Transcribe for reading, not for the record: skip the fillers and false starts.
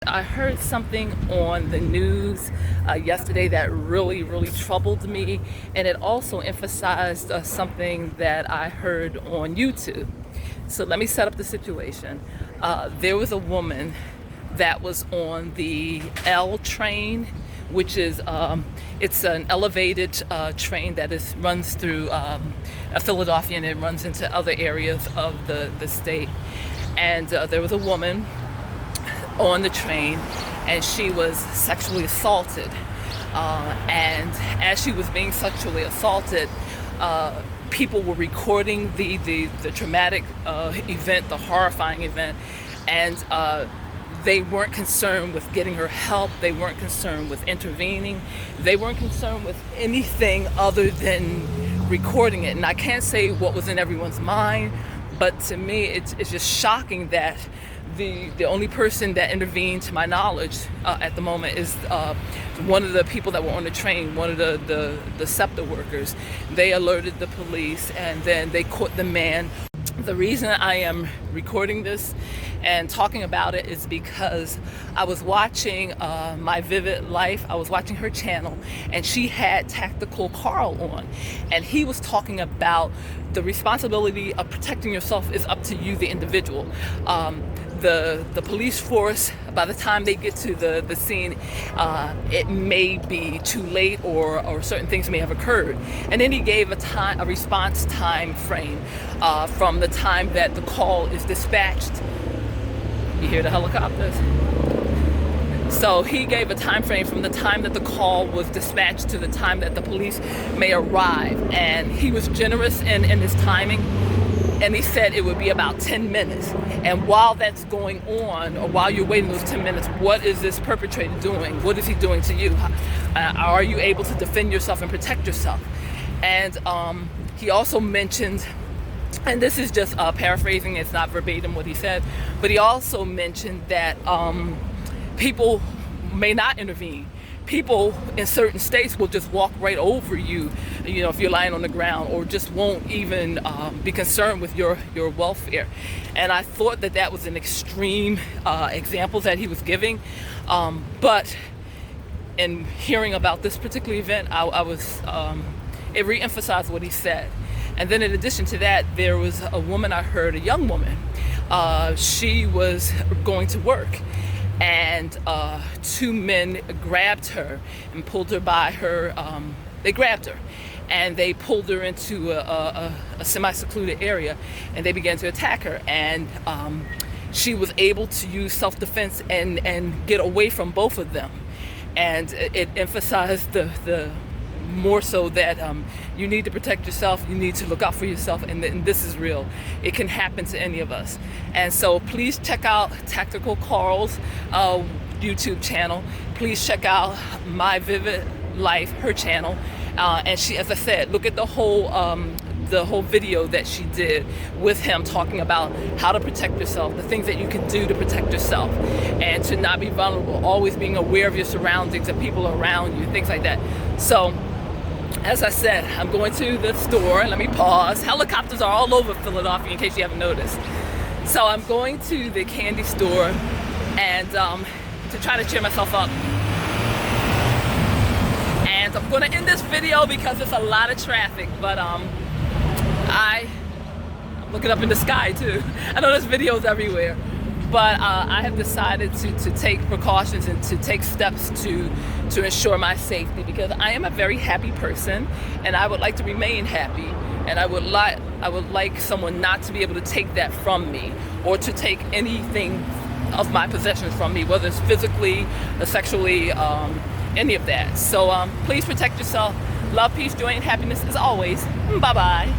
I heard something on the news yesterday that really troubled me, and it also emphasized something that I heard on YouTube. So let me set up the situation. There was a woman that was on the L train, which is it's an elevated train that runs through Philadelphia, and it runs into other areas of the state. And there was a woman on the train, and she was sexually assaulted. And as she was being sexually assaulted, people were recording the traumatic event, the horrifying event, and they weren't concerned with getting her help. They weren't concerned with intervening. They weren't concerned with anything other than recording it. And I can't say what was in everyone's mind, but to me, it's just shocking that the only person that intervened, to my knowledge, at the moment is one of the people that were on the train, one of the SEPTA workers. They alerted the police, and then they caught the man. The reason I am recording this and talking about it is because I was watching My Vivid Life. I was watching her channel, and she had Tactical Carl on, and he was talking about the responsibility of protecting yourself is up to you, the individual. The police force, by the time they get to the scene, it may be too late, or certain things may have occurred. And then he gave a response time frame from the time that the call is dispatched. You hear the helicopters? So he gave a time frame from the time that the call was dispatched to the time that the police may arrive. And he was generous in his timing. And he said it would be about 10 minutes. And while that's going on, or while you're waiting those 10 minutes, what is this perpetrator doing? What is he doing to you? Are you able to defend yourself and protect yourself? And he also mentioned, and this is just paraphrasing, it's not verbatim what he said, but he also mentioned that people may not intervene. People in certain states will just walk right over you, if you're lying on the ground, or just won't even be concerned with your welfare. And I thought that was an extreme example that he was giving. But in hearing about this particular event, it re-emphasized what he said. And then in addition to that, there was a woman I heard, a young woman. She was going to work, and two men grabbed her and pulled her by her. They grabbed her, and they pulled her into a semi-secluded area, and they began to attack her. And she was able to use self-defense and get away from both of them. And it emphasized the more so that you need to protect yourself, you need to look out for yourself, and this is real. It can happen to any of us. And so please check out Tactical Carl's YouTube channel. Please check out My Vivid Life, her channel. And she, as I said, look at the whole video that she did with him, talking about how to protect yourself, the things that you can do to protect yourself, and to not be vulnerable, always being aware of your surroundings and people around you, things like that. So, as I said, I'm going to the store. Let me pause. Helicopters are all over Philadelphia, in case you haven't noticed. So I'm going to the candy store, and to try to cheer myself up. And I'm going to end this video because there's a lot of traffic, but I'm looking up in the sky too. I know there's videos everywhere, but I have decided to take precautions and to take steps to ensure my safety, because I am a very happy person, and I would like to remain happy, and I would like someone not to be able to take that from me, or to take anything of my possessions from me, whether it's physically or sexually, any of that. So please protect yourself. Love, peace, joy, and happiness as always. Bye-bye.